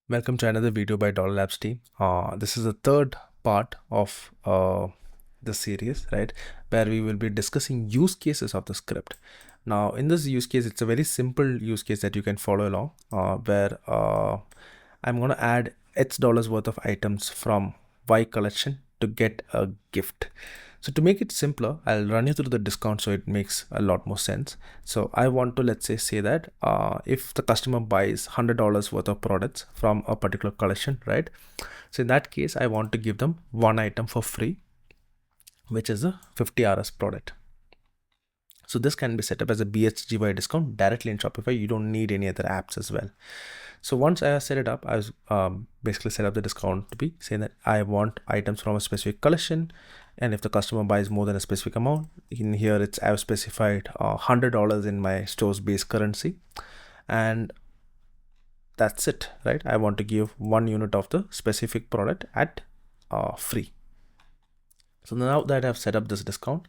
Welcome to another video by Dollar Labs team. This is the third part of the series, right? Where we will be discussing use cases of the script. Now, in this use case, it's a very simple use case that you can follow along, where I'm going to add X dollars worth of items from Y collection to get a gift. So to make it simpler, I'll run you through the discount so it makes a lot more sense. So I want to, let's say that if the customer buys $100 worth of products from a particular collection, right? So in that case, I want to give them one item for free, which is a 50 RS product. So this can be set up as a BHGY discount directly in Shopify. You don't need any other apps as well. So once I set it up, I was basically set up the discount to be saying that I want items from a specific collection, and if the customer buys more than a specific amount, in here I've specified $100 in my store's base currency, and that's it, right? I want to give 1 unit of the specific product at free. So now that I've set up this discount,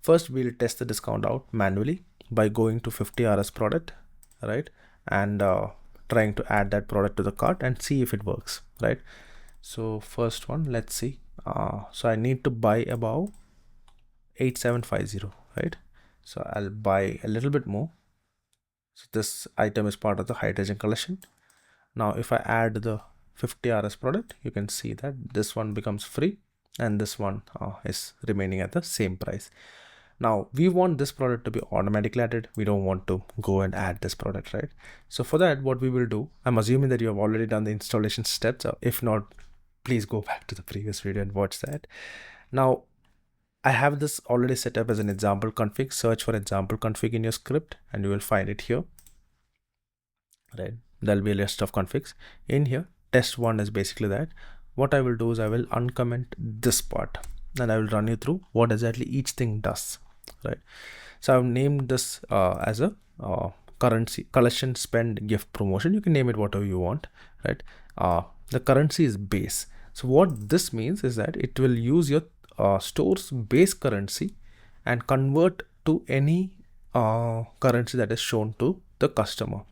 first we'll test the discount out manually by going to 50 RS product, right? And trying to add that product to the cart and see if it works, right? So first one, let's see. So I need to buy above 8750, right? So I'll buy a little bit more. So this item is part of the hydrogen collection. Now if I add the 50 RS product, you can see that this one becomes free and this one is remaining at the same price. Now we want this product to be automatically added. We don't want to go and add this product, right? So for that, what we will do, I'm assuming that you have already done the installation steps. If not, please go back to the previous video and watch that. Now I have this already set up as an example config. Search for example config in your script and you will find it here, right? There'll be a list of configs in here. Test one is basically that. What I will do is I will uncomment this part and I will run you through what exactly each thing does, right? So I've named this as a currency collection spend gift promotion. You can name it whatever you want, right? The currency is base. So what this means is that it will use your store's base currency and convert to any currency that is shown to the customer.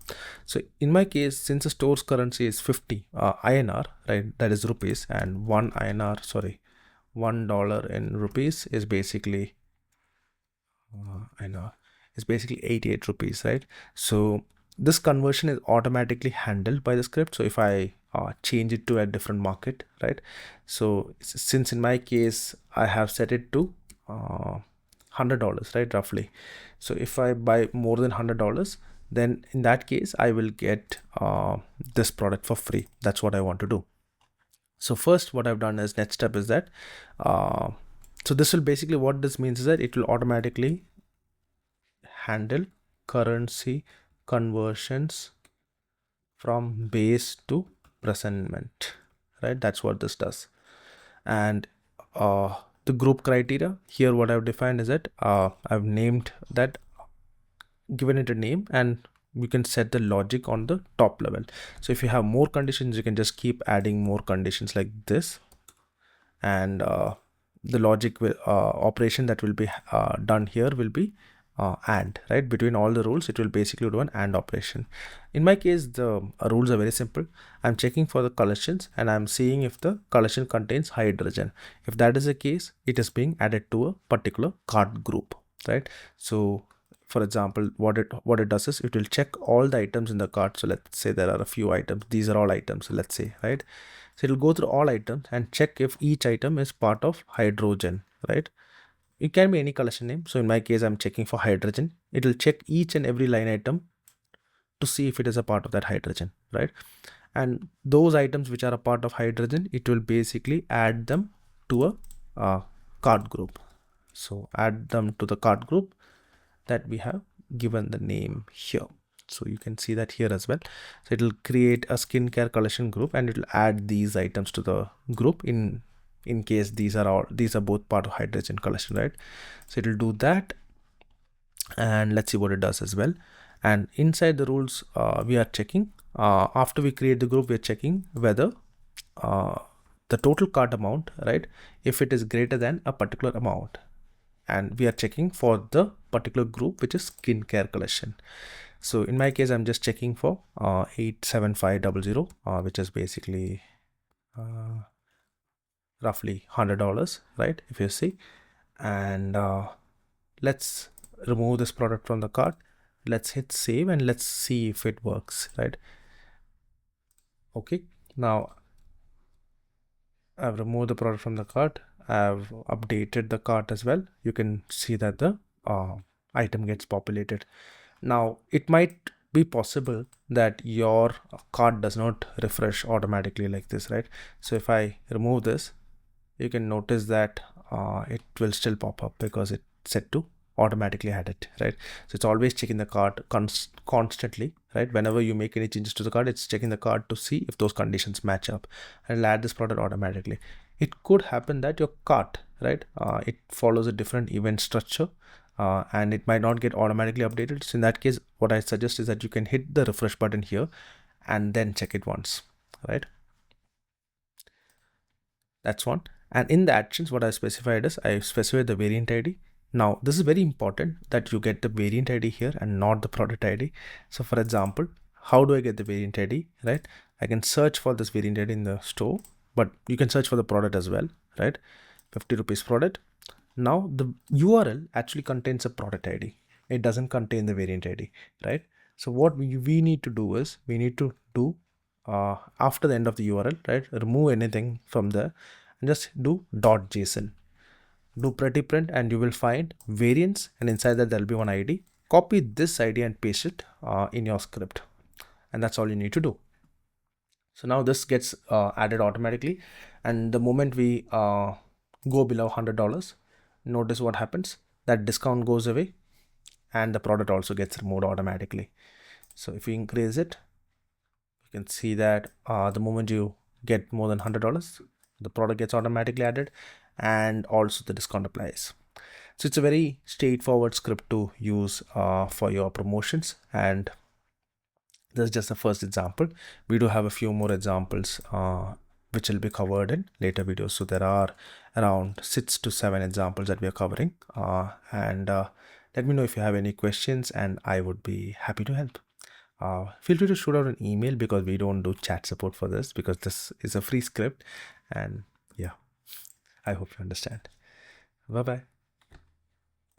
So in my case, since the store's currency is 50 INR, right, that is rupees, and $1 in rupees is basically INR is basically 88 rupees, right? So this conversion is automatically handled by the script. So if I change it to a different market, right? So since in my case I have set it to $100, right, roughly. So if I buy more than $100, then in that case I will get this product for free. That's what I want to do. So first what I've done as next step is that so this will basically, what this means is that it will automatically handle currency conversions from base to presentment, right? That's what this does. And the group criteria here, what I've defined is that I've named that, given it a name, and we can set the logic on the top level. So if you have more conditions, you can just keep adding more conditions like this, and the logic will operation that will be done here will be and, right, between all the rules it will basically do an and operation. In my case, the rules are very simple. I'm checking for the collections and I'm seeing if the collection contains hydrogen. If that is the case, it is being added to a particular cart group, right? So for example, what it does is it will check all the items in the cart. So let's say there are a few items, these are all items, let's say, right? So it will go through all items and check if each item is part of hydrogen, right? It can be any collection name. So in my case, I'm checking for hydrogen. It will check each and every line item to see if it is a part of that hydrogen, right? And those items which are a part of hydrogen, it will basically add them to a cart group. So add them to the cart group that we have given the name here. So you can see that here as well. So it will create a skincare collection group and it will add these items to the group in case these are both part of hydrogen collection, right? So it will do that, and let's see what it does as well. And inside the rules, we are checking after we create the group, we are checking whether the total cart amount, right, if it is greater than a particular amount, and we are checking for the particular group which is skincare collection. So in my case, I'm just checking for 87500, which is basically roughly $100, right? If you see, and let's remove this product from the cart. Let's hit save and let's see if it works, right? Okay, now I've removed the product from the cart. I've updated the cart as well. You can see that the item gets populated. Now, it might be possible that your cart does not refresh automatically like this, right? So if I remove this, you can notice that it will still pop up because it's set to automatically add it, right? So it's always checking the cart constantly, right? Whenever you make any changes to the cart, it's checking the cart to see if those conditions match up, and it'll add this product automatically. It could happen that your cart, right, it follows a different event structure, and it might not get automatically updated. So in that case, what I suggest is that you can hit the refresh button here and then check it once, right? That's one. And in the actions, what I specified is I specified the variant ID. Now, this is very important that you get the variant ID here and not the product ID. So for example, how do I get the variant ID, right? I can search for this variant ID in the store, but you can search for the product as well, right? 50 rupees product. Now the URL actually contains a product ID. It doesn't contain the variant ID, right? So what we need to do is we need to do after the end of the URL, right? Remove anything from there and just do .json. Do pretty print and you will find variants, and inside that there'll be one ID. Copy this ID and paste it in your script, and that's all you need to do. So now this gets added automatically, and the moment we go below $100, notice what happens. That discount goes away and the product also gets removed automatically. So if you increase it, you can see that the moment you get more than $100, the product gets automatically added and also the discount applies. So it's a very straightforward script to use for your promotions, and this is just the first example. We do have a few more examples which will be covered in later videos. So there are around 6 to 7 examples that we are covering, and let me know if you have any questions and I would be happy to help. Feel free to shoot out an email because we don't do chat support for this because this is a free script, and yeah, I hope you understand. Bye bye.